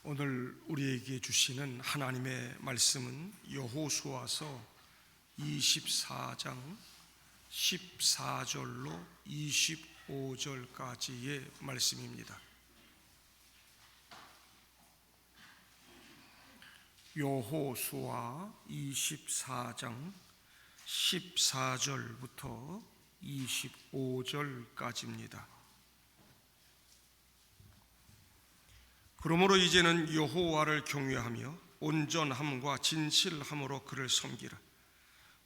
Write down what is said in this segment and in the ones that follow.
오늘 우리에게 주시는 하나님의 말씀은 여호수아서 24장 14절로 25절까지의 말씀입니다. 여호수아 24장 14절부터 25절까지입니다. 그러므로 이제는 여호와를 경외하며 온전함과 진실함으로 그를 섬기라.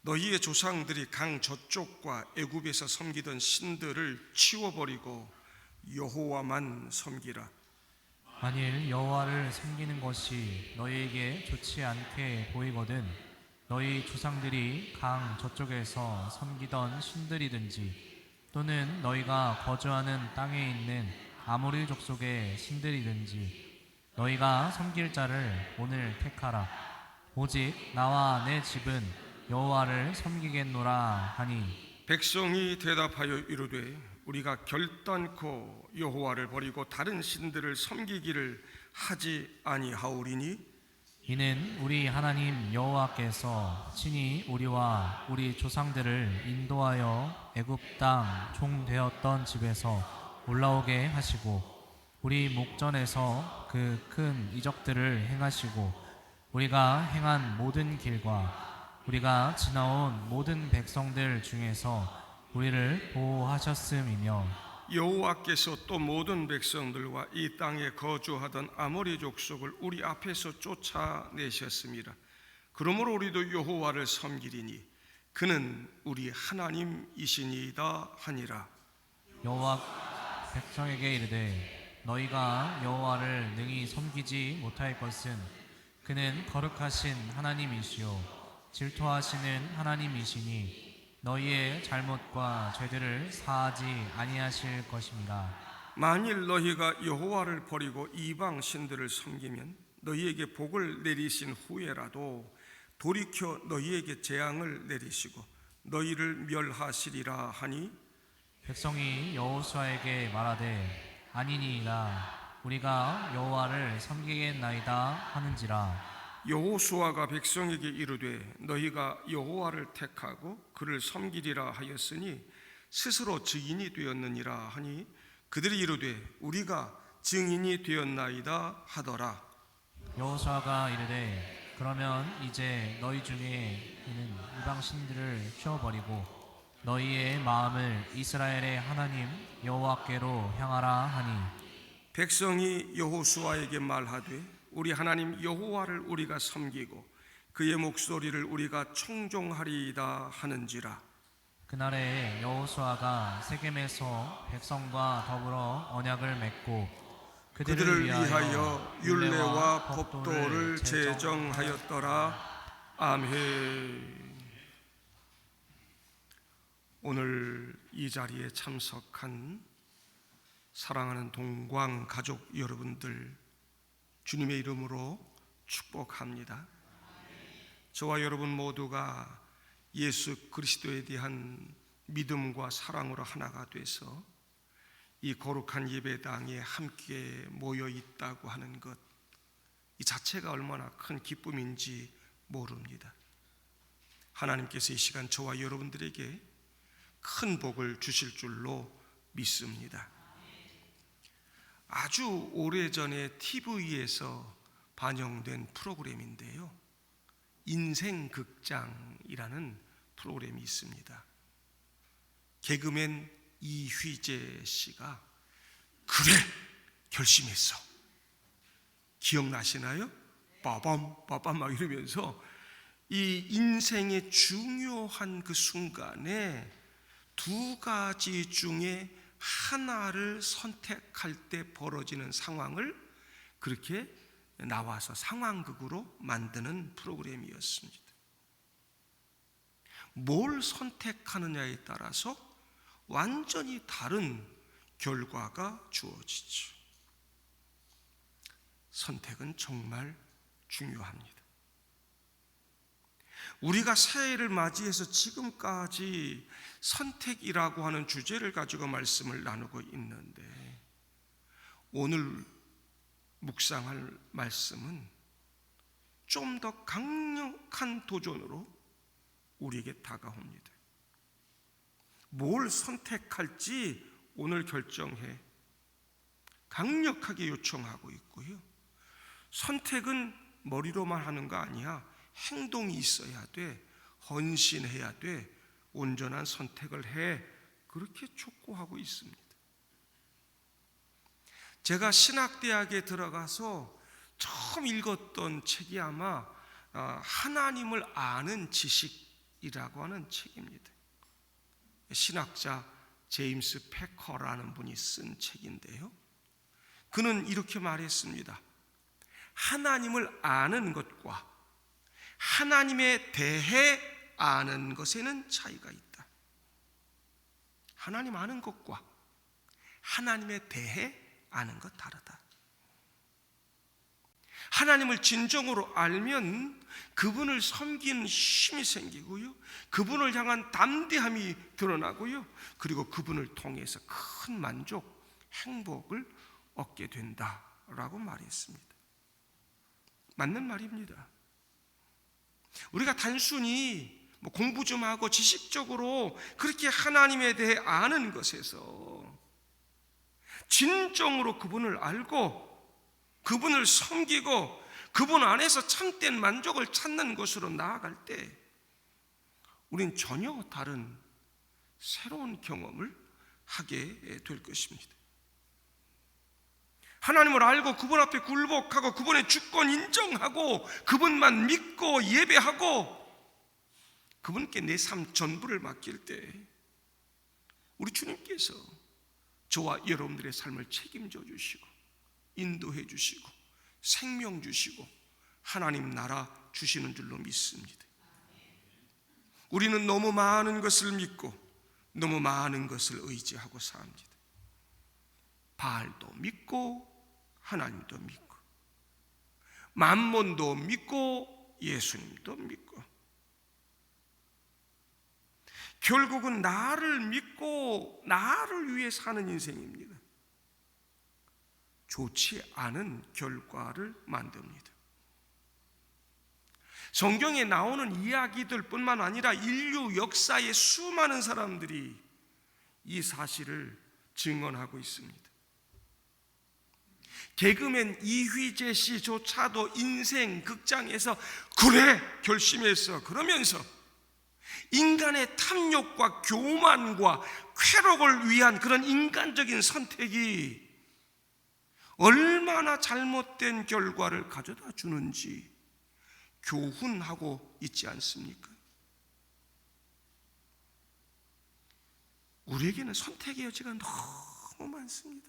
너희의 조상들이 강 저쪽과 애굽에서 섬기던 신들을 치워버리고 여호와만 섬기라. 만일 여호와를 섬기는 것이 너희에게 좋지 않게 보이거든 너희 조상들이 강 저쪽에서 섬기던 신들이든지 또는 너희가 거주하는 땅에 있는 아모리 족속의 신들이든지 너희가 섬길 자를 오늘 택하라. 오직 나와 내 집은 여호와를 섬기겠노라 하니, 백성이 대답하여 이르되 우리가 결단코 여호와를 버리고 다른 신들을 섬기기를 하지 아니하오리니 이는 우리 하나님 여호와께서 친히 우리와 우리 조상들을 인도하여 애굽 땅 종되었던 집에서 올라오게 하시고 우리 목전에서 그 큰 이적들을 행하시고 우리가 행한 모든 길과 우리가 지나온 모든 백성들 중에서 우리를 보호하셨음이며, 여호와께서 또 모든 백성들과 이 땅에 거주하던 아모리 족속을 우리 앞에서 쫓아내셨습니다. 그러므로 우리도 여호와를 섬기리니 그는 우리 하나님이시니이다 하니라. 여호와 백성에게 이르되 너희가 여호와를 능히 섬기지 못할 것은 그는 거룩하신 하나님이시요 질투하시는 하나님이시니 너희의 잘못과 죄들을 사하지 아니하실 것입니다. 만일 너희가 여호와를 버리고 이방 신들을 섬기면 너희에게 복을 내리신 후에라도 돌이켜 너희에게 재앙을 내리시고 너희를 멸하시리라 하니, 백성이 여호수아에게 말하되 아니니이다. 우리가 여호와를 섬기겠나이다 하는지라. 여호수아가 백성에게 이르되 너희가 여호와를 택하고 그를 섬기리라 하였으니 스스로 증인이 되었느니라 하니, 그들이 이르되 우리가 증인이 되었나이다 하더라. 여호수아가 이르되 그러면 이제 너희 중에 있는 이방 신들을 치워버리고 너희의 마음을 이스라엘의 하나님 여호와께로 향하라 하니, 백성이 여호수아에게 말하되 우리 하나님 여호와를 우리가 섬기고 그의 목소리를 우리가 청종하리이다 하는지라. 그날에 여호수아가 세겜에서 백성과 더불어 언약을 맺고 그들을 위하여 율례와 법도를 제정하였더라. 아멘. 오늘 이 자리에 참석한 사랑하는 동광 가족 여러분들, 주님의 이름으로 축복합니다. 저와 여러분 모두가 예수 그리스도에 대한 믿음과 사랑으로 하나가 돼서 이 거룩한 예배당에 함께 모여 있다고 하는 것, 이 자체가 얼마나 큰 기쁨인지 모릅니다. 하나님께서 이 시간 저와 여러분들에게 큰 복을 주실 줄로 믿습니다. 아주 오래전에 TV에서 반영된 프로그램인데요, 인생극장이라는 프로그램이 있습니다. 개그맨 이휘재 씨가 그래 결심했어, 기억나시나요? 빠밤 막 이러면서 이 인생의 중요한 그 순간에 두 가지 중에 하나를 선택할 때 벌어지는 상황을 그렇게 나와서 상황극으로 만드는 프로그램이었습니다. 뭘 선택하느냐에 따라서 완전히 다른 결과가 주어지죠. 선택은 정말 중요합니다. 우리가 새해를 맞이해서 지금까지 선택이라고 하는 주제를 가지고 말씀을 나누고 있는데, 오늘 묵상할 말씀은 좀 더 강력한 도전으로 우리에게 다가옵니다. 뭘 선택할지 오늘 결정해 강력하게 요청하고 있고요. 선택은 머리로만 하는 거 아니야. 행동이 있어야 돼. 헌신해야 돼. 온전한 선택을 해. 그렇게 촉구하고 있습니다. 제가 신학대학에 들어가서 처음 읽었던 책이 아마 하나님을 아는 지식이라고 하는 책입니다. 신학자 제임스 패커라는 분이 쓴 책인데요, 그는 이렇게 말했습니다. 하나님을 아는 것과 하나님에 대해 아는 것에는 차이가 있다. 하나님 아는 것과 하나님에 대해 아는 것 다르다. 하나님을 진정으로 알면 그분을 섬기는 힘이 생기고요, 그분을 향한 담대함이 드러나고요, 그리고 그분을 통해서 큰 만족, 행복을 얻게 된다라고 말했습니다. 맞는 말입니다. 우리가 단순히 공부 좀 하고 지식적으로 그렇게 하나님에 대해 아는 것에서 진정으로 그분을 알고 그분을 섬기고 그분 안에서 참된 만족을 찾는 것으로 나아갈 때 우린 전혀 다른 새로운 경험을 하게 될 것입니다. 하나님을 알고 그분 앞에 굴복하고 그분의 주권 인정하고 그분만 믿고 예배하고 그분께 내 삶 전부를 맡길 때 우리 주님께서 저와 여러분들의 삶을 책임져 주시고 인도해 주시고 생명 주시고 하나님 나라 주시는 줄로 믿습니다. 우리는 너무 많은 것을 믿고 너무 많은 것을 의지하고 삽니다. 바알도 믿고 하나님도 믿고 만몬도 믿고 예수님도 믿고 결국은 나를 믿고 나를 위해 사는 인생입니다. 좋지 않은 결과를 만듭니다. 성경에 나오는 이야기들 뿐만 아니라 인류 역사의 수많은 사람들이 이 사실을 증언하고 있습니다. 개그맨 이휘재 씨조차도 인생 극장에서 그래 결심했어 그러면서 인간의 탐욕과 교만과 쾌락을 위한 그런 인간적인 선택이 얼마나 잘못된 결과를 가져다 주는지 교훈하고 있지 않습니까? 우리에게는 선택의 여지가 너무 많습니다.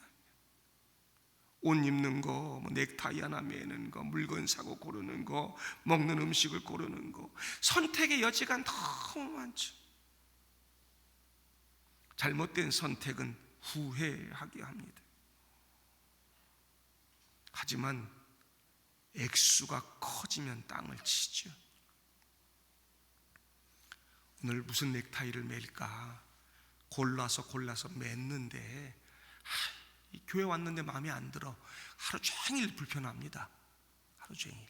옷 입는 거, 넥타이 하나 매는 거, 물건 사고 고르는 거, 먹는 음식을 고르는 거, 선택의 여지가 너무 많죠. 잘못된 선택은 후회하게 합니다. 하지만 액수가 커지면 땅을 치죠. 오늘 무슨 넥타이를 맬까 골라서 맸는데 교회 왔는데 마음에 안 들어. 하루 종일 불편합니다. 하루 종일.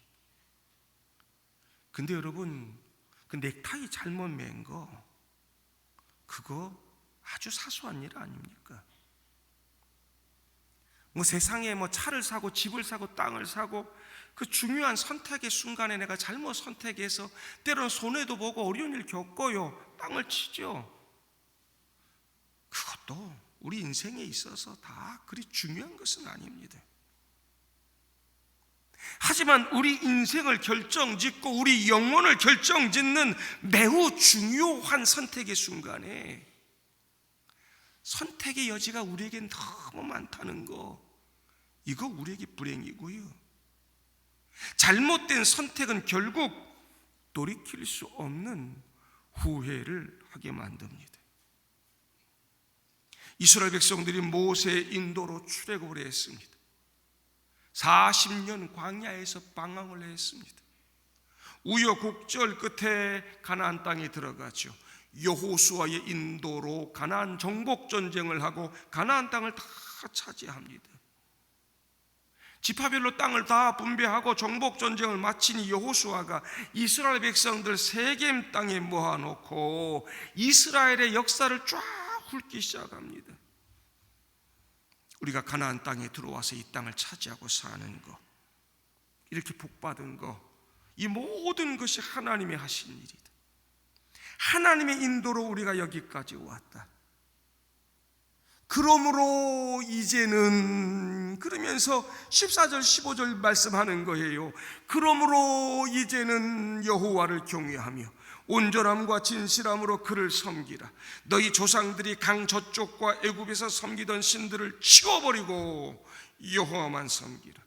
근데 여러분 그 넥타이 잘못 맨 거 그거 아주 사소한 일 아닙니까? 세상에 차를 사고 집을 사고 땅을 사고 그 중요한 선택의 순간에 내가 잘못 선택해서 때로는 손해도 보고 어려운 일 겪어요. 땅을 치죠. 그것도 우리 인생에 있어서 다 그리 중요한 것은 아닙니다. 하지만 우리 인생을 결정짓고 우리 영혼을 결정짓는 매우 중요한 선택의 순간에 선택의 여지가 우리에겐 너무 많다는 거, 이거 우리에게 불행이고요. 잘못된 선택은 결국 돌이킬 수 없는 후회를 하게 만듭니다. 이스라엘 백성들이 모세의 인도로 출애굽을 했습니다. 40년 광야에서 방황을 했습니다. 우여곡절 끝에 가나안 땅에 들어가죠. 여호수아의 인도로 가나안 정복 전쟁을 하고 가나안 땅을 다 차지합니다. 지파별로 땅을 다 분배하고 정복 전쟁을 마치니 여호수아가 이스라엘 백성들 세겜 땅에 모아놓고 이스라엘의 역사를 쫙 훑기 시작합니다. 우리가 가나안 땅에 들어와서 이 땅을 차지하고 사는 거, 이렇게 복받은 거, 이 모든 것이 하나님이 하신 일이다. 하나님의 인도로 우리가 여기까지 왔다. 그러므로 이제는, 그러면서 14절 15절 말씀하는 거예요. 그러므로 이제는 여호와를 경외하며 온전함과 진실함으로 그를 섬기라. 너희 조상들이 강 저쪽과 애굽에서 섬기던 신들을 치워버리고 여호와만 섬기라.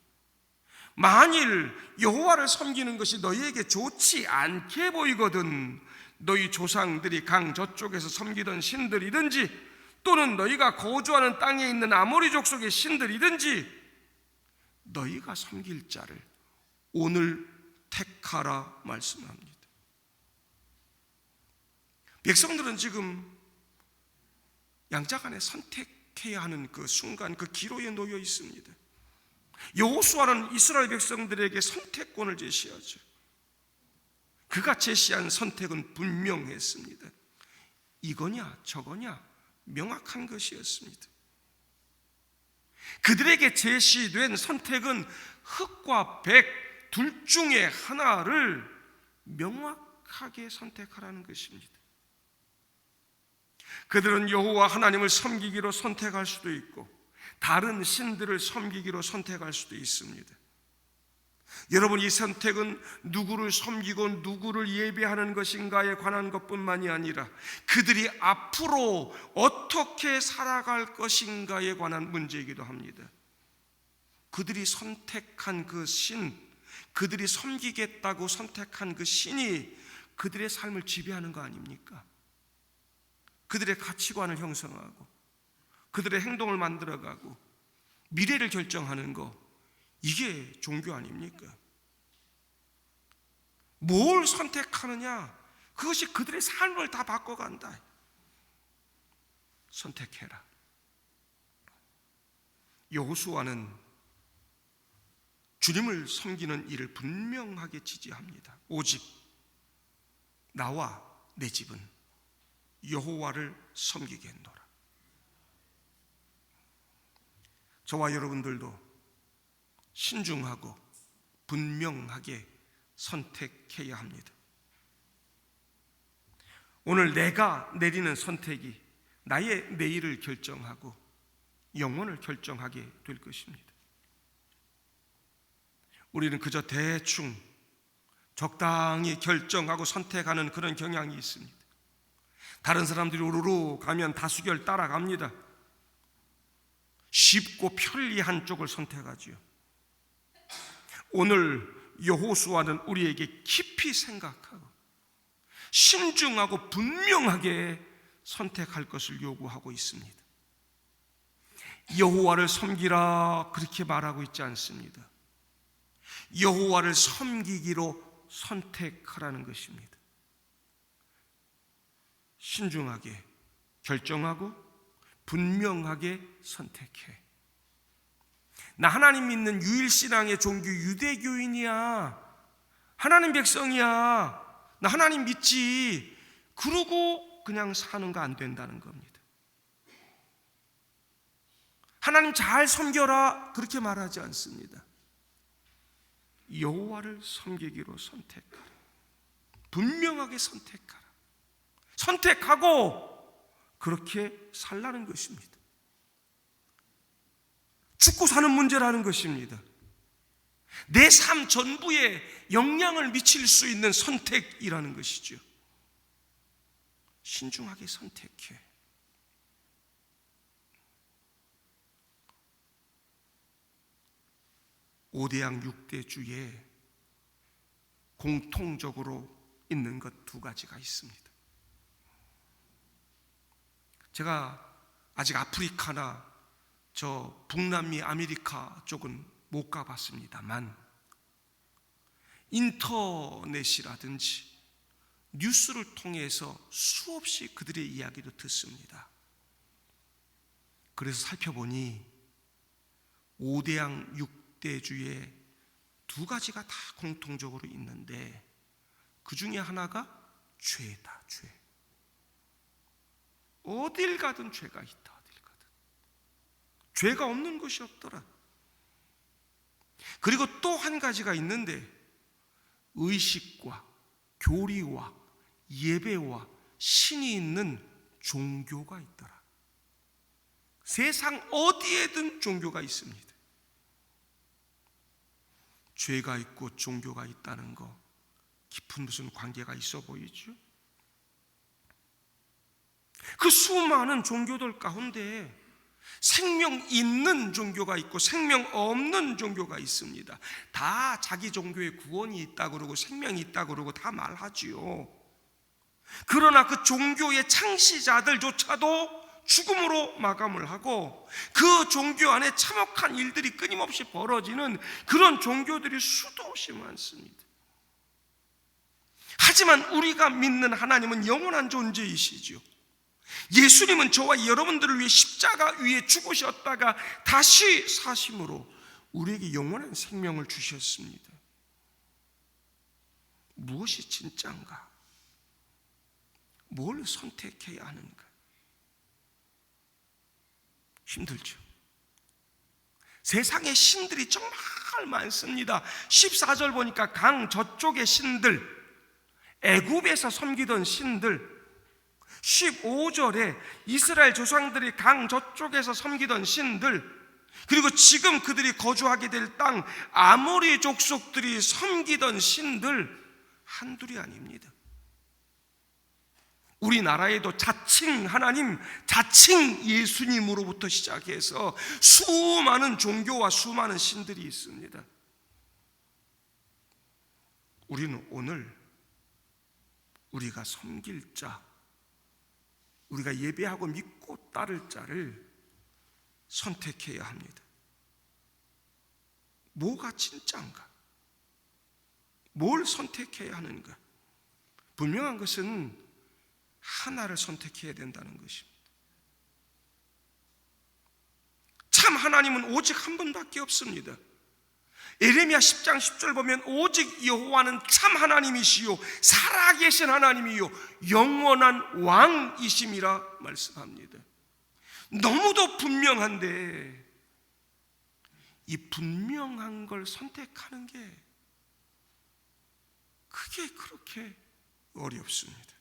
만일 여호와를 섬기는 것이 너희에게 좋지 않게 보이거든 너희 조상들이 강 저쪽에서 섬기던 신들이든지 또는 너희가 거주하는 땅에 있는 아모리 족속의 신들이든지 너희가 섬길 자를 오늘 택하라 말씀합니다. 백성들은 지금 양자간에 선택해야 하는 그 순간, 그 기로에 놓여 있습니다. 여호수아는 이스라엘 백성들에게 선택권을 제시하죠. 그가 제시한 선택은 분명했습니다. 이거냐 저거냐 명확한 것이었습니다. 그들에게 제시된 선택은 흑과 백 둘 중에 하나를 명확하게 선택하라는 것입니다. 그들은 여호와 하나님을 섬기기로 선택할 수도 있고 다른 신들을 섬기기로 선택할 수도 있습니다. 여러분, 이 선택은 누구를 섬기고 누구를 예배하는 것인가에 관한 것뿐만이 아니라 그들이 앞으로 어떻게 살아갈 것인가에 관한 문제이기도 합니다. 그들이 선택한 그 신, 그들이 섬기겠다고 선택한 그 신이 그들의 삶을 지배하는 거 아닙니까? 그들의 가치관을 형성하고 그들의 행동을 만들어가고 미래를 결정하는 거, 이게 종교 아닙니까? 뭘 선택하느냐, 그것이 그들의 삶을 다 바꿔간다. 선택해라. 여호수아는 주님을 섬기는 일을 분명하게 지지합니다. 오직 나와 내 집은 여호와를 섬기겠노라. 저와 여러분들도 신중하고 분명하게 선택해야 합니다. 오늘 내가 내리는 선택이 나의 내일을 결정하고 영혼을 결정하게 될 것입니다. 우리는 그저 대충 적당히 결정하고 선택하는 그런 경향이 있습니다. 다른 사람들이 우르르 가면 다수결 따라갑니다. 쉽고 편리한 쪽을 선택하지요. 오늘 여호수아는 우리에게 깊이 생각하고 신중하고 분명하게 선택할 것을 요구하고 있습니다. 여호와를 섬기라 그렇게 말하고 있지 않습니다. 여호와를 섬기기로 선택하라는 것입니다. 신중하게 결정하고 분명하게 선택해. 나 하나님 믿는 유일신앙의 종교 유대교인이야, 하나님 백성이야, 나 하나님 믿지, 그러고 그냥 사는 거 안 된다는 겁니다. 하나님 잘 섬겨라 그렇게 말하지 않습니다. 여호와를 섬기기로 선택하라. 분명하게 선택하라. 선택하고 그렇게 살라는 것입니다. 죽고 사는 문제라는 것입니다. 내 삶 전부에 영향을 미칠 수 있는 선택이라는 것이죠. 신중하게 선택해. 오대양 6대주에 공통적으로 있는 것 두 가지가 있습니다. 제가 아직 아프리카나 저 북남미 아메리카 쪽은 못 가봤습니다만 인터넷이라든지 뉴스를 통해서 수없이 그들의 이야기도 듣습니다. 그래서 살펴보니 오대양 대주에 두 가지가 다 공통적으로 있는데 그 중에 하나가 죄다. 죄. 어딜 가든 죄가 있다. 어딜 가든 죄가 없는 것이 없더라. 그리고 또 한 가지가 있는데 의식과 교리와 예배와 신이 있는 종교가 있더라. 세상 어디에든 종교가 있습니다. 죄가 있고 종교가 있다는 거 깊은 무슨 관계가 있어 보이죠? 그 수많은 종교들 가운데 생명 있는 종교가 있고 생명 없는 종교가 있습니다. 다 자기 종교에 구원이 있다고 그러고 생명이 있다고 그러고 다 말하지요. 그러나 그 종교의 창시자들조차도 죽음으로 마감을 하고 그 종교 안에 참혹한 일들이 끊임없이 벌어지는 그런 종교들이 수도 없이 많습니다. 하지만 우리가 믿는 하나님은 영원한 존재이시죠. 예수님은 저와 여러분들을 위해 십자가 위에 죽으셨다가 다시 사심으로 우리에게 영원한 생명을 주셨습니다. 무엇이 진짜인가? 뭘 선택해야 하는가? 힘들죠. 세상에 신들이 정말 많습니다. 14절 보니까 강 저쪽의 신들, 애굽에서 섬기던 신들, 15절에 이스라엘 조상들이 강 저쪽에서 섬기던 신들, 그리고 지금 그들이 거주하게 될 땅 아모리 족속들이 섬기던 신들 한둘이 아닙니다. 우리나라에도 자칭 하나님, 자칭 예수님으로부터 시작해서 수많은 종교와 수많은 신들이 있습니다. 우리는 오늘 우리가 섬길 자, 우리가 예배하고 믿고 따를 자를 선택해야 합니다. 뭐가 진짜인가? 뭘 선택해야 하는가? 분명한 것은 하나를 선택해야 된다는 것입니다. 참 하나님은 오직 한 분밖에 없습니다. 에레미야 10장 10절 보면 오직 여호와는 참 하나님이시요 살아계신 하나님이요 영원한 왕이심이라 말씀합니다. 너무도 분명한데 이 분명한 걸 선택하는 게 그게 그렇게 어렵습니다.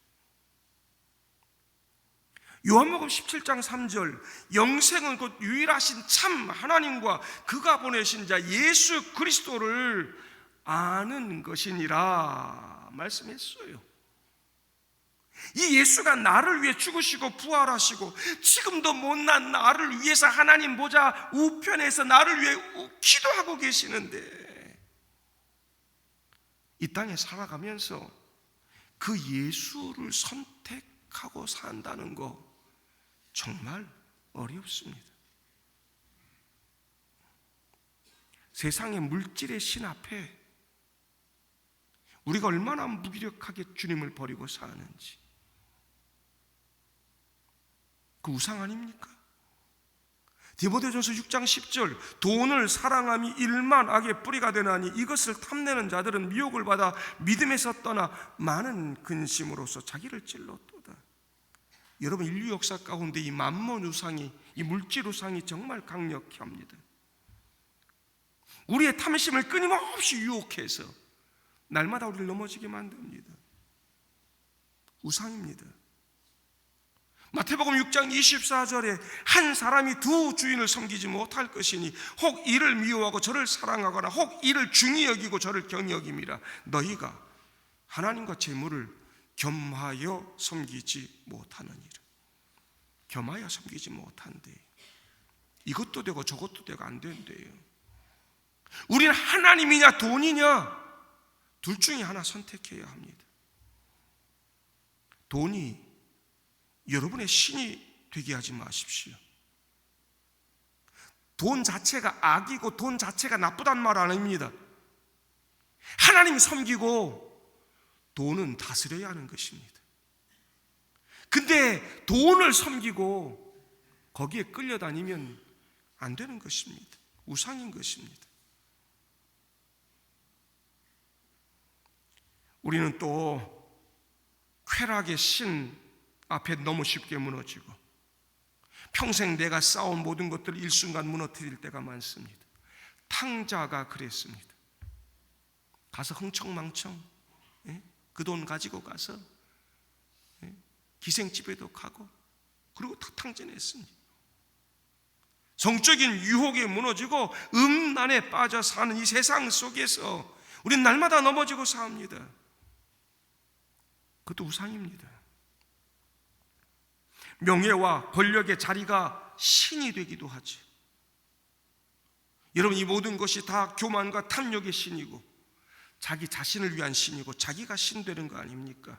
요한복음 17장 3절 영생은 곧 유일하신 참 하나님과 그가 보내신 자 예수 그리스도를 아는 것이니라 말씀했어요. 이 예수가 나를 위해 죽으시고 부활하시고 지금도 못난 나를 위해서 하나님 보좌 우편에서 나를 위해 기도하고 계시는데 이 땅에 살아가면서 그 예수를 선택하고 산다는 거 정말 어렵습니다. 세상의 물질의 신 앞에 우리가 얼마나 무기력하게 주님을 버리고 사는지 그 우상 아닙니까? 디모데전서 6장 10절 돈을 사랑함이 일만 악의 뿌리가 되나니 이것을 탐내는 자들은 미혹을 받아 믿음에서 떠나 많은 근심으로써 자기를 찔렀도다. 여러분 인류 역사 가운데 이 만몬 우상이 이 물질 우상이 정말 강력히 합니다. 우리의 탐심을 끊임없이 유혹해서 날마다 우리를 넘어지게 만듭니다. 우상입니다. 마태복음 6장 24절에 한 사람이 두 주인을 섬기지 못할 것이니 혹 이를 미워하고 저를 사랑하거나 혹 이를 중히 여기고 저를 경히 여김이라. 너희가 하나님과 재물을 겸하여 섬기지 못하느니라. 겸하여 섬기지 못한대. 이것도 되고 저것도 되고 안 된대요. 우리는 하나님이냐 돈이냐 둘 중에 하나 선택해야 합니다. 돈이 여러분의 신이 되게 하지 마십시오. 돈 자체가 악이고 돈 자체가 나쁘단 말 아닙니다. 하나님 섬기고 돈은 다스려야 하는 것입니다. 근데 돈을 섬기고 거기에 끌려다니면 안 되는 것입니다. 우상인 것입니다. 우리는 또 쾌락의 신 앞에 너무 쉽게 무너지고 평생 내가 쌓아온 모든 것들을 일순간 무너뜨릴 때가 많습니다. 탕자가 그랬습니다. 가서 흥청망청 그 돈 가지고 가서 기생집에도 가고 그리고 탁탕진했습니다. 성적인 유혹에 무너지고 음란에 빠져 사는 이 세상 속에서 우리는 날마다 넘어지고 삽니다. 그것도 우상입니다. 명예와 권력의 자리가 신이 되기도 하지. 여러분, 이 모든 것이 다 교만과 탐욕의 신이고 자기 자신을 위한 신이고 자기가 신 되는 거 아닙니까?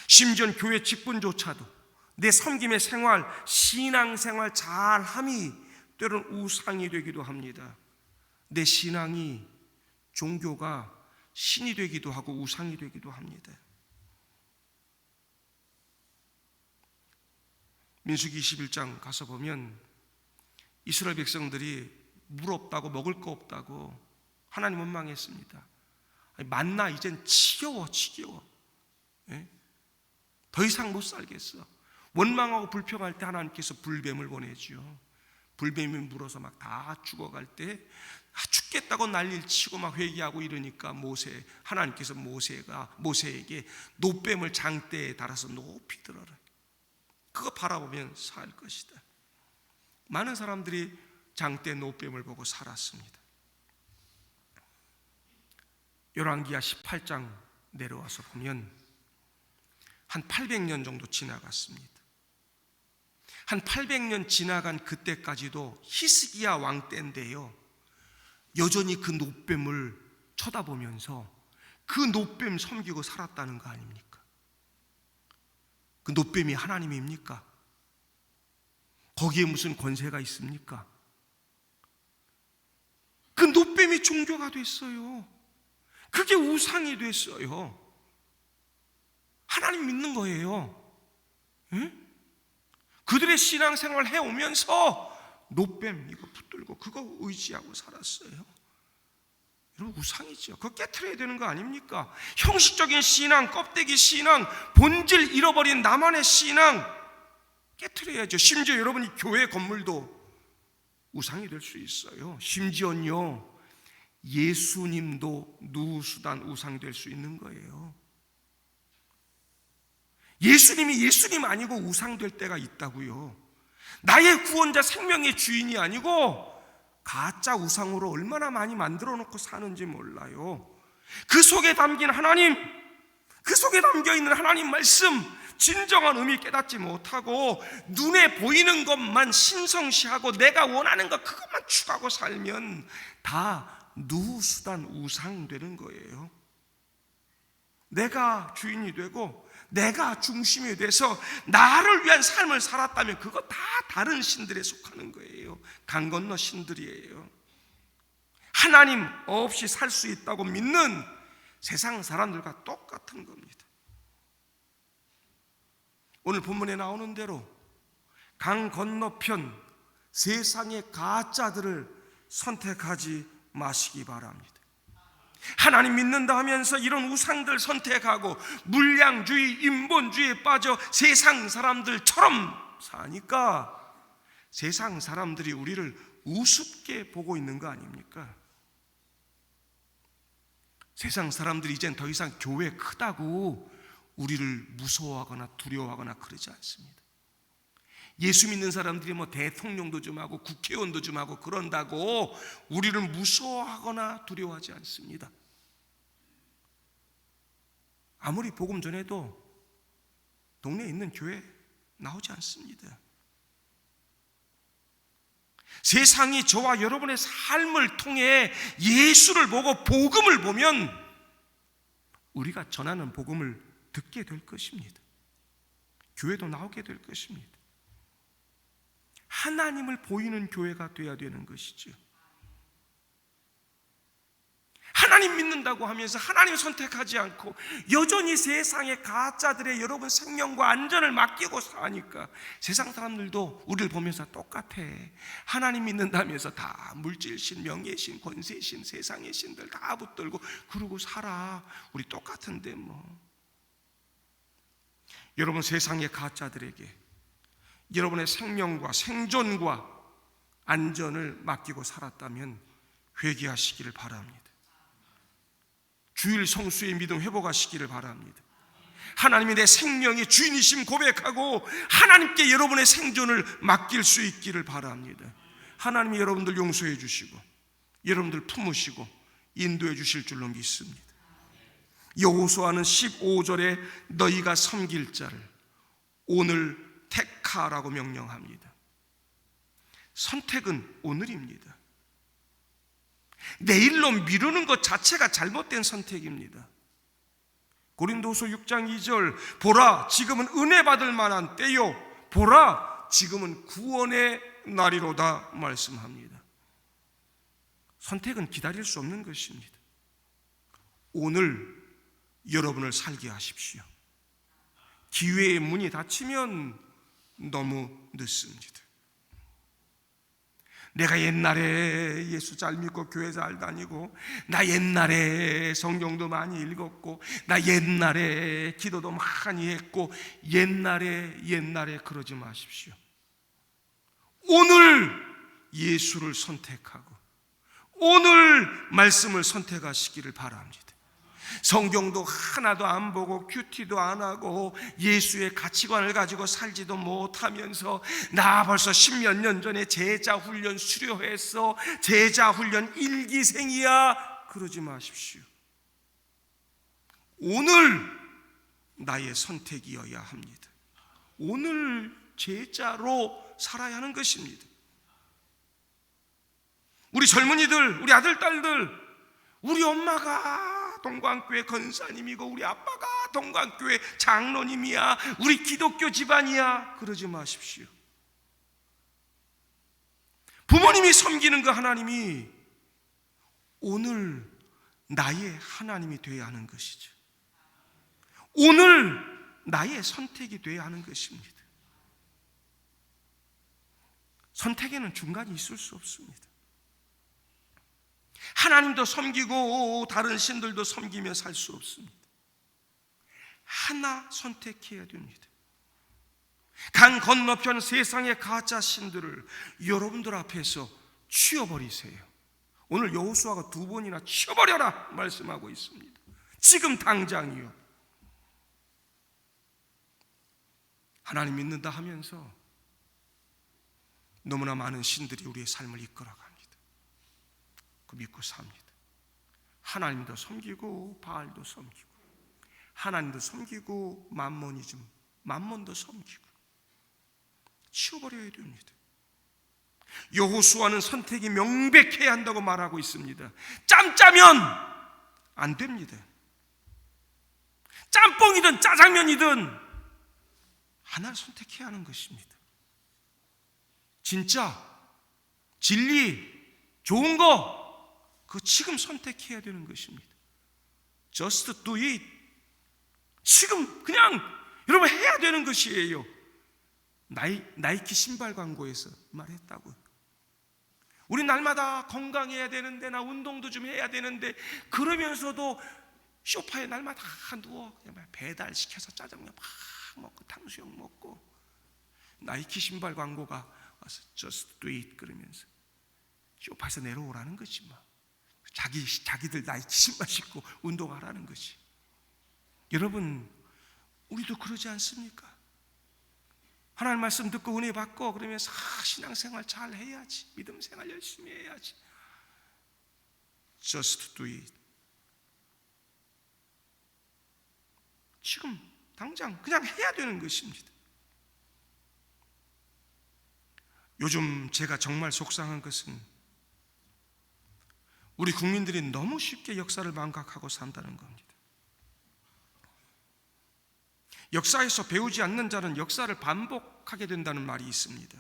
심지어 교회 직분조차도 내 섬김의 생활, 신앙생활 잘함이 때로는 우상이 되기도 합니다. 내 신앙이, 종교가 신이 되기도 하고 우상이 되기도 합니다. 민수기 21장 가서 보면 이스라엘 백성들이 물 없다고 먹을 거 없다고 하나님 원망했습니다. 만나 이젠 지겨워. 더 이상 못 살겠어. 원망하고 불평할 때 하나님께서 불뱀을 보내죠. 불뱀이 물어서 막 다 죽어갈 때 죽겠다고 난리를 치고 막 회개하고 이러니까 하나님께서 모세에게 노뱀을 장대에 달아서 높이 들어라. 그거 바라보면 살 것이다. 많은 사람들이 장대 노뱀을 보고 살았습니다. 열왕기하 18장 내려와서 보면 한 800년 정도 지나갔습니다. 한 800년 지나간 그때까지도 히스기야 왕 때인데요, 여전히 그 노뱀을 쳐다보면서 그 노뱀 섬기고 살았다는 거 아닙니까? 그 노뱀이 하나님입니까? 거기에 무슨 권세가 있습니까? 그 노뱀이 종교가 됐어요. 그게 우상이 됐어요. 하나님 믿는 거예요. 응? 그들의 신앙생활을 해오면서 노뱀 이거 붙들고 그거 의지하고 살았어요. 여러분, 우상이죠. 그거 깨트려야 되는 거 아닙니까? 형식적인 신앙, 껍데기 신앙, 본질 잃어버린 나만의 신앙 깨트려야죠. 심지어 여러분이 교회 건물도 우상이 될 수 있어요. 심지어는요, 예수님도 누수단 우상이 될 수 있는 거예요. 예수님이 예수님 아니고 우상될 때가 있다고요. 나의 구원자, 생명의 주인이 아니고 가짜 우상으로 얼마나 많이 만들어 놓고 사는지 몰라요. 그 속에 담긴 하나님, 그 속에 담겨있는 하나님 말씀 진정한 의미 깨닫지 못하고 눈에 보이는 것만 신성시하고 내가 원하는 것 그것만 추구하고 살면 다 누수단 우상 되는 거예요. 내가 주인이 되고 내가 중심이 돼서 나를 위한 삶을 살았다면 그거 다 다른 신들에 속하는 거예요. 강 건너 신들이에요. 하나님 없이 살 수 있다고 믿는 세상 사람들과 똑같은 겁니다. 오늘 본문에 나오는 대로 강 건너편 세상의 가짜들을 선택하지 마시기 바랍니다. 하나님 믿는다 하면서 이런 우상들 선택하고 물량주의, 인본주의에 빠져 세상 사람들처럼 사니까 세상 사람들이 우리를 우습게 보고 있는 거 아닙니까? 세상 사람들이 이젠 더 이상 교회 크다고 우리를 무서워하거나 두려워하거나 그러지 않습니다. 예수 믿는 사람들이 뭐 대통령도 좀 하고 국회의원도 좀 하고 그런다고 우리를 무서워하거나 두려워하지 않습니다. 아무리 복음 전해도 동네에 있는 교회 나오지 않습니다. 세상이 저와 여러분의 삶을 통해 예수를 보고 복음을 보면 우리가 전하는 복음을 듣게 될 것입니다. 교회도 나오게 될 것입니다. 하나님을 보이는 교회가 되어야 되는 것이죠. 하나님 믿는다고 하면서 하나님 선택하지 않고 여전히 세상의 가짜들의 여러분 생명과 안전을 맡기고 사니까 세상 사람들도 우리를 보면서 똑같아. 하나님 믿는다면서 다 물질신, 명예신, 권세신, 세상의 신들 다 붙들고 그러고 살아. 우리 똑같은데 뭐. 여러분, 세상의 가짜들에게 여러분의 생명과 생존과 안전을 맡기고 살았다면 회개하시기를 바랍니다. 주일 성수의 믿음 회복하시기를 바랍니다. 하나님이 내 생명의 주인이심 고백하고 하나님께 여러분의 생존을 맡길 수 있기를 바랍니다. 하나님이 여러분들 용서해 주시고 여러분들 품으시고 인도해 주실 줄로 믿습니다. 여호수아는 15절에 너희가 섬길 자를 오늘 택하라고 명령합니다. 선택은 오늘입니다. 내일로 미루는 것 자체가 잘못된 선택입니다. 고린도후서 6장 2절 보라 지금은 은혜 받을 만한 때요 보라 지금은 구원의 날이로다 말씀합니다. 선택은 기다릴 수 없는 것입니다. 오늘 여러분을 살게 하십시오. 기회의 문이 닫히면 너무 늦습니다. 내가 옛날에 예수 잘 믿고 교회 잘 다니고 나 옛날에 성경도 많이 읽었고 나 옛날에 기도도 많이 했고 옛날에 그러지 마십시오. 오늘 예수를 선택하고 오늘 말씀을 선택하시기를 바랍니다. 성경도 하나도 안 보고 큐티도 안 하고 예수의 가치관을 가지고 살지도 못하면서 나 벌써 10몇 년 전에 제자훈련 수료해서 제자훈련 1기생이야 그러지 마십시오. 오늘 나의 선택이어야 합니다. 오늘 제자로 살아야 하는 것입니다. 우리 젊은이들, 우리 아들, 딸들, 우리 엄마가 동관교회 권사님이고 우리 아빠가 동관교회 장로님이야 우리 기독교 집안이야 그러지 마십시오. 부모님이 섬기는 그 하나님이 오늘 나의 하나님이 되어야 하는 것이죠. 오늘 나의 선택이 되어야 하는 것입니다. 선택에는 중간이 있을 수 없습니다. 하나님도 섬기고 다른 신들도 섬기며 살 수 없습니다. 하나 선택해야 됩니다. 강 건너편 세상의 가짜 신들을 여러분들 앞에서 치워버리세요. 오늘 여호수아가 2번이나 치워버려라 말씀하고 있습니다. 지금 당장이요. 하나님 믿는다 하면서 너무나 많은 신들이 우리의 삶을 이끌어갑니다. 그 믿고 삽니다. 하나님도 섬기고 바알도 섬기고 하나님도 섬기고 만몬도 섬기고 치워버려야 됩니다. 여호수아는 선택이 명백해야 한다고 말하고 있습니다. 짬짜면 안 됩니다. 짬뽕이든 짜장면이든 하나를 선택해야 하는 것입니다. 진짜 진리 좋은 거 그거 지금 선택해야 되는 것입니다. Just do it. 지금 그냥 여러분 해야 되는 것이에요. 나이키 신발 광고에서 말했다고요. 우리 날마다 건강해야 되는데 나 운동도 좀 해야 되는데 그러면서도 소파에 날마다 누워 그냥 배달시켜서 짜장면 막 먹고 탕수육 먹고 나이키 신발 광고가 와서 Just do it 그러면서 소파에서 내려오라는 거지 뭐. 자기들 나이키 신발 신고 운동하라는 거지. 여러분 우리도 그러지 않습니까? 하나님 말씀 듣고 은혜 받고 그러면서 신앙생활 잘 해야지 믿음생활 열심히 해야지. Just do it. 지금 당장 그냥 해야 되는 것입니다. 요즘 제가 정말 속상한 것은 우리 국민들이 너무 쉽게 역사를 망각하고 산다는 겁니다. 역사에서 배우지 않는 자는 역사를 반복하게 된다는 말이 있습니다.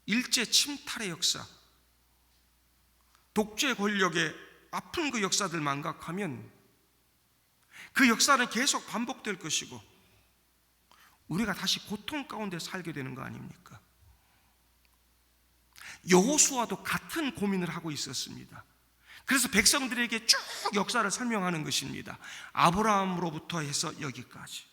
일제 침탈의 역사, 독재 권력의 아픈 그 역사들 망각하면 그 역사는 계속 반복될 것이고 우리가 다시 고통 가운데 살게 되는 거 아닙니까? 여호수아도 같은 고민을 하고 있었습니다. 그래서 백성들에게 쭉 역사를 설명하는 것입니다. 아브라함으로부터 해서 여기까지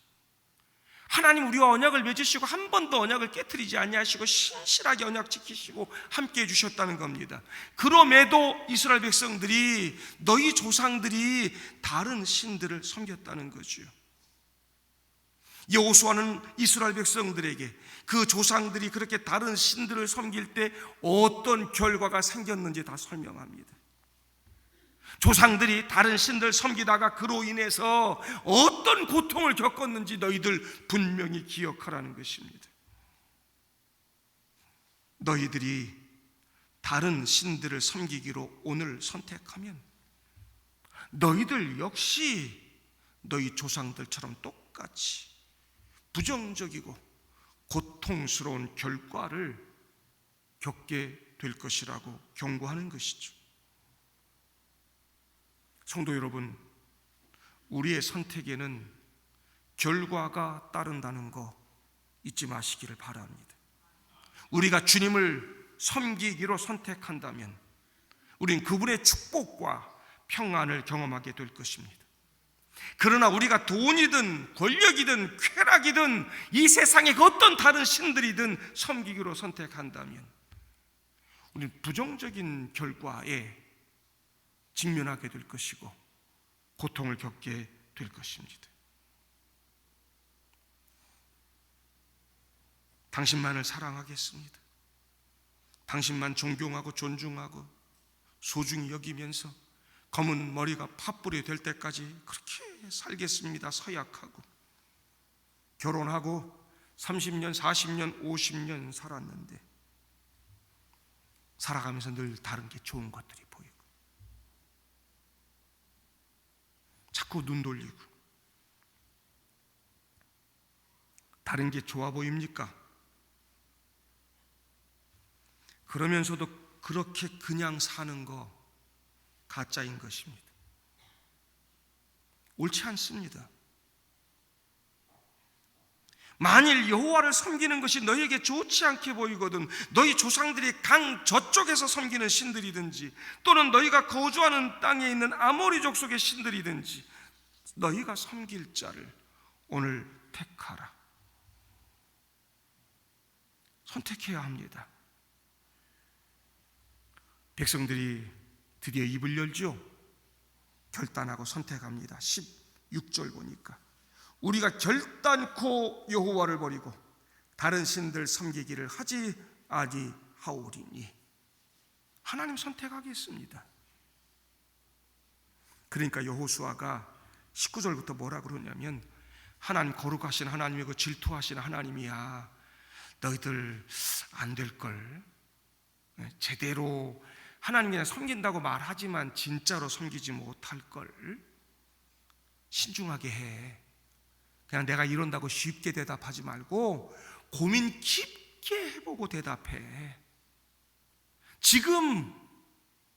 하나님 우리와 언약을 맺으시고 한 번도 언약을 깨트리지 아니하시고 신실하게 언약 지키시고 함께해 주셨다는 겁니다. 그럼에도 이스라엘 백성들이 너희 조상들이 다른 신들을 섬겼다는 거죠. 여호수아는 이스라엘 백성들에게 그 조상들이 그렇게 다른 신들을 섬길 때 어떤 결과가 생겼는지 다 설명합니다. 조상들이 다른 신들 섬기다가 그로 인해서 어떤 고통을 겪었는지 너희들 분명히 기억하라는 것입니다. 너희들이 다른 신들을 섬기기로 오늘 선택하면 너희들 역시 너희 조상들처럼 똑같이 부정적이고 고통스러운 결과를 겪게 될 것이라고 경고하는 것이죠. 성도 여러분, 우리의 선택에는 결과가 따른다는 거 잊지 마시기를 바랍니다. 우리가 주님을 섬기기로 선택한다면 우린 그분의 축복과 평안을 경험하게 될 것입니다. 그러나 우리가 돈이든 권력이든 쾌락이든 이 세상의 어떤 다른 신들이든 섬기기로 선택한다면 우리는 부정적인 결과에 직면하게 될 것이고 고통을 겪게 될 것입니다. 당신만을 사랑하겠습니다. 당신만 존경하고 존중하고 소중히 여기면서 검은 머리가 팥불이 될 때까지 그렇게 살겠습니다. 서약하고 결혼하고 30년, 40년, 50년 살았는데 살아가면서 늘 다른 게 좋은 것들이 보이고 자꾸 눈 돌리고 다른 게 좋아 보입니까? 그러면서도 그렇게 그냥 사는 거 가짜인 것입니다. 옳지 않습니다. 만일 여호와를 섬기는 것이 너희에게 좋지 않게 보이거든 너희 조상들이 강 저쪽에서 섬기는 신들이든지 또는 너희가 거주하는 땅에 있는 아모리 족속의 신들이든지 너희가 섬길 자를 오늘 택하라. 선택해야 합니다. 백성들이 드디어 입을 열죠. 결단하고 선택합니다. 16절 보니까 우리가 결단코 여호와를 버리고 다른 신들 섬기기를 하지 아니하오리니 하나님 선택하겠습니다. 그러니까 여호수아가 19절부터 뭐라 그러냐면 하나님 거룩하신 하나님이고 질투하신 하나님이야. 너희들 안 될걸. 제대로 하나님 그냥 섬긴다고 말하지만 진짜로 섬기지 못할걸. 신중하게 해. 그냥 내가 이런다고 쉽게 대답하지 말고 고민 깊게 해보고 대답해. 지금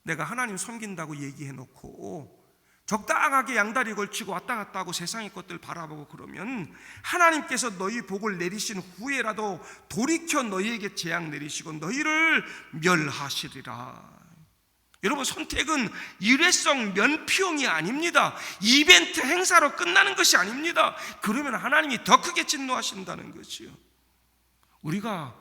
내가 하나님 섬긴다고 얘기해놓고 적당하게 양다리 걸치고 왔다 갔다 하고 세상의 것들 바라보고 그러면 하나님께서 너희 복을 내리신 후에라도 돌이켜 너희에게 재앙 내리시고 너희를 멸하시리라. 여러분, 선택은 일회성 면피용이 아닙니다. 이벤트 행사로 끝나는 것이 아닙니다. 그러면 하나님이 더 크게 진노하신다는 거지요. 우리가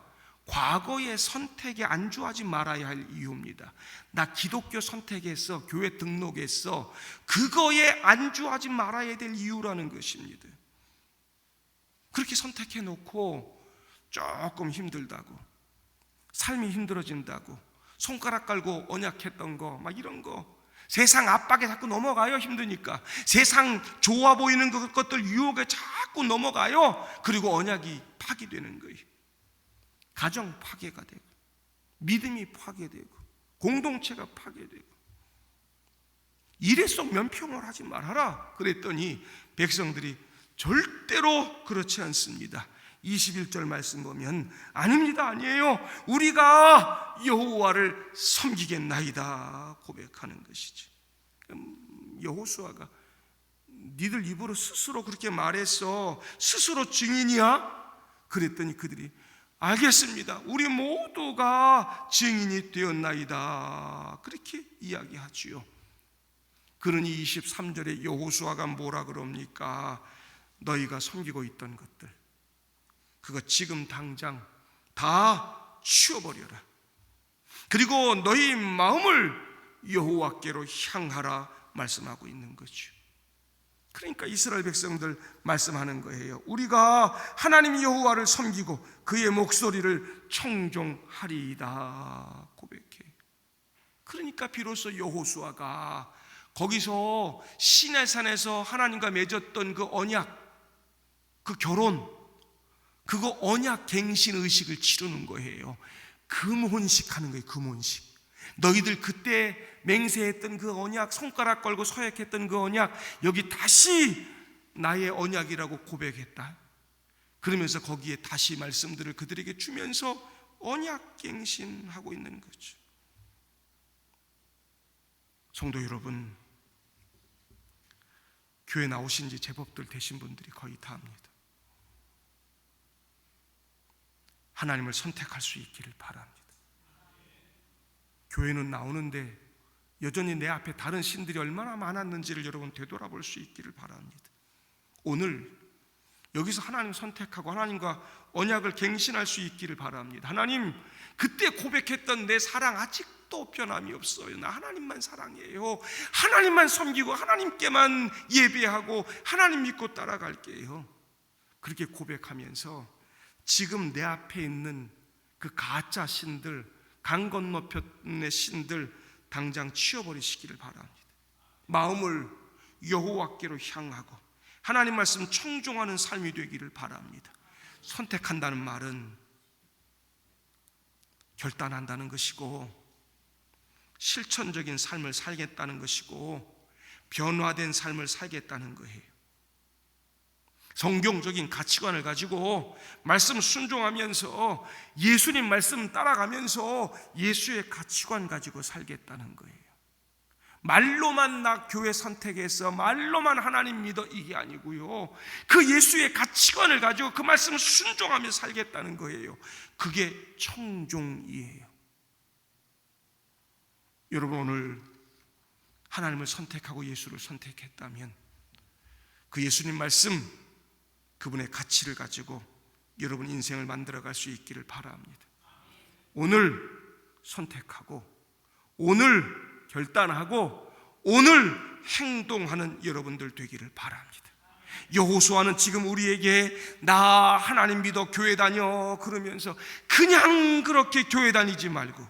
과거의 선택에 안주하지 말아야 할 이유입니다. 나 기독교 선택했어, 교회 등록했어, 그거에 안주하지 말아야 될 이유라는 것입니다. 그렇게 선택해 놓고 조금 힘들다고, 삶이 힘들어진다고 손가락 깔고 언약했던 거 막 이런 거 세상 압박에 자꾸 넘어가요. 힘드니까 세상 좋아 보이는 것들 유혹에 자꾸 넘어가요. 그리고 언약이 파기되는 거예요. 가정 파괴가 되고 믿음이 파괴되고 공동체가 파괴되고 일회성 면평을 하지 말아라 그랬더니 백성들이 절대로 그렇지 않습니다. 21절 말씀 보면 아닙니다, 아니에요, 우리가 여호와를 섬기겠나이다 고백하는 것이지. 여호수아가 니들 입으로 스스로 그렇게 말했어. 스스로 증인이야? 그랬더니 그들이 알겠습니다. 우리 모두가 증인이 되었나이다. 그렇게 이야기하지요. 그러니 23절에 여호수아가 뭐라 그럽니까? 너희가 섬기고 있던 것들 그거 지금 당장 다 치워버려라. 그리고 너희 마음을 여호와께로 향하라 말씀하고 있는 거죠. 그러니까 이스라엘 백성들 말씀하는 거예요. 우리가 하나님 여호와를 섬기고 그의 목소리를 청종하리이다 고백해. 그러니까 비로소 여호수아가 거기서 시내산에서 하나님과 맺었던 그 언약, 그 결혼, 그거 언약 갱신 의식을 치르는 거예요. 금혼식 하는 거예요. 금혼식. 너희들 그때 맹세했던 그 언약, 손가락 걸고 서약했던 그 언약, 여기 다시 나의 언약이라고 고백했다. 그러면서 거기에 다시 말씀들을 그들에게 주면서 언약 갱신하고 있는 거죠. 성도 여러분, 교회 나오신 지 제법들 되신 분들이 거의 다 합니다. 하나님을 선택할 수 있기를 바랍니다. 교회는 나오는데 여전히 내 앞에 다른 신들이 얼마나 많았는지를 여러분 되돌아볼 수 있기를 바랍니다. 오늘 여기서 하나님 선택하고 하나님과 언약을 갱신할 수 있기를 바랍니다. 하나님, 그때 고백했던 내 사랑 아직도 변함이 없어요. 나 하나님만 사랑해요. 하나님만 섬기고 하나님께만 예배하고 하나님 믿고 따라갈게요. 그렇게 고백하면서 지금 내 앞에 있는 그 가짜 신들, 강 건너편의 신들 당장 치워버리시기를 바랍니다. 마음을 여호와께로 향하고 하나님 말씀 청종하는 삶이 되기를 바랍니다. 선택한다는 말은 결단한다는 것이고 실천적인 삶을 살겠다는 것이고 변화된 삶을 살겠다는 거예요. 성경적인 가치관을 가지고 말씀 순종하면서 예수님 말씀 따라가면서 예수의 가치관 가지고 살겠다는 거예요. 말로만 나 교회 선택해서 말로만 하나님 믿어 이게 아니고요. 그 예수의 가치관을 가지고 그 말씀을 순종하며 살겠다는 거예요. 그게 청종이에요. 여러분, 오늘 하나님을 선택하고 예수를 선택했다면 그 예수님 말씀, 그분의 가치를 가지고 여러분 인생을 만들어갈 수 있기를 바랍니다. 오늘 선택하고 오늘 결단하고 오늘 행동하는 여러분들 되기를 바랍니다. 여호수아는 지금 우리에게 나 하나님 믿어 교회 다녀 그러면서 그냥 그렇게 교회 다니지 말고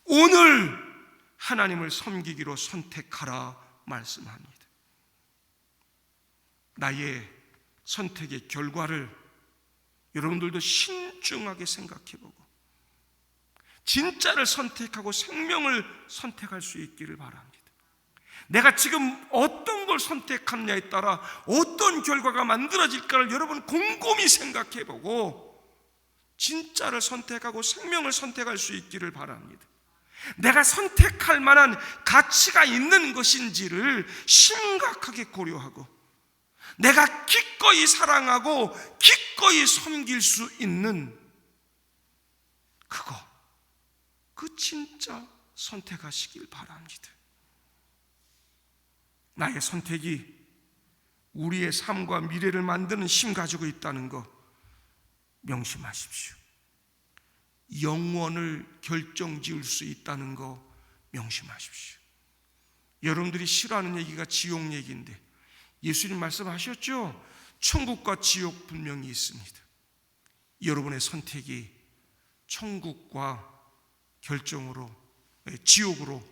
오늘 하나님을 섬기기로 선택하라 말씀합니다. 나의 선택의 결과를 여러분들도 신중하게 생각해보고 진짜를 선택하고 생명을 선택할 수 있기를 바랍니다. 내가 지금 어떤 걸 선택하느냐에 따라 어떤 결과가 만들어질까를 여러분 곰곰이 생각해보고 진짜를 선택하고 생명을 선택할 수 있기를 바랍니다. 내가 선택할 만한 가치가 있는 것인지를 심각하게 고려하고 내가 기꺼이 사랑하고 기꺼이 섬길 수 있는 그 진짜 선택하시길 바랍니다. 나의 선택이 우리의 삶과 미래를 만드는 힘 가지고 있다는 거 명심하십시오. 영원을 결정지을 수 있다는 거 명심하십시오. 여러분들이 싫어하는 얘기가 지옥 얘기인데 예수님 말씀하셨죠? 천국과 지옥 분명히 있습니다. 여러분의 선택이 천국과 결정으로 지옥으로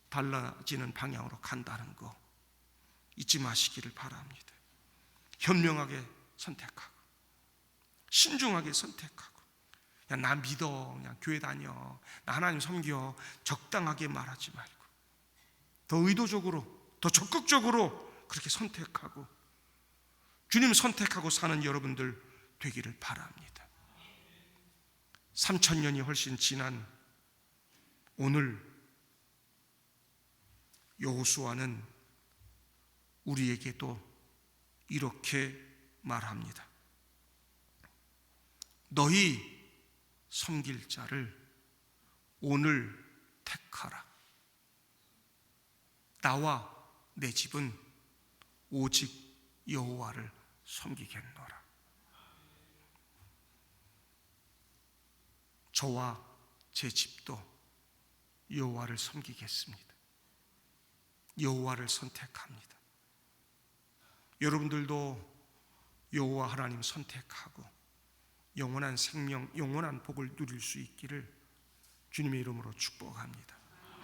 달라지는 방향으로 간다는 거 잊지 마시기를 바랍니다. 현명하게 선택하고 신중하게 선택하고 야, 나 믿어, 그냥 교회 다녀, 나 하나님 섬겨 적당하게 말하지 말고 더 의도적으로 더 적극적으로 그렇게 선택하고 주님 선택하고 사는 여러분들 되기를 바랍니다. 3000년이 훨씬 지난 오늘 여호수아는 우리에게도 이렇게 말합니다. 너희 섬길 자를 오늘 택하라. 나와 내 집은 오직 여호와를 섬기겠노라. 저와 제 집도 여호와를 섬기겠습니다. 여호와를 선택합니다. 여러분들도 여호와 하나님 선택하고 영원한 생명, 영원한 복을 누릴 수 있기를 주님의 이름으로 축복합니다.